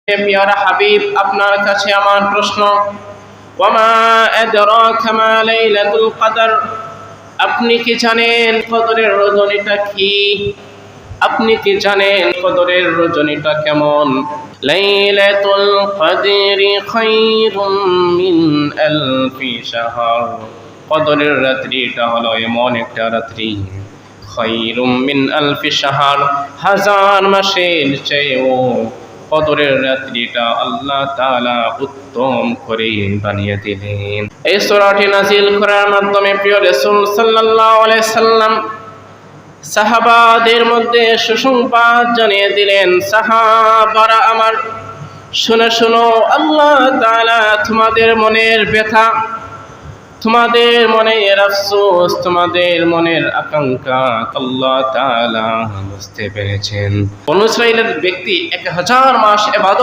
প্রিয় হাবিব, আপনার কাছে আমার প্রশ্ন, ওয়ামা আদরাকা মা লাইলাতুল কদর, আপনি কি জানেন কদরের রজনীটা কি? আপনি কি জানেন কদরের রজনীটা কেমন? লাইলাতুল কদরি খায়রুম মিন আলফি শাহর, কদরের রাত্রিটা হলো এমন একটা রাত্রি, খায়রুম মিন আলফি শাহর, হাজার মাসের চেয়েও কদরের রাত্রিটা আল্লাহ তাআলা উত্তম করে বানিয়ে দিলেন। এই সূরাটি নাযিল করার মাধ্যমে প্রিয় রাসূল সাল্লাল্লাহু আলাইহি সাল্লাম সাহাবাদের মধ্যে সুসংবাদ জানিয়ে দিলেন, সাহাবারা আমার, শুনে শুনো, আল্লাহ তাআলা তোমাদের মনের ব্যথা, তোমাদের মনের আফসোস, তোমাদের মনের আকাঙ্ক্ষা আল্লাহ তাআলা বুঝতে পেরেছেন। বনু ইসরাঈলের ব্যক্তি 1000 মাস ইবাদত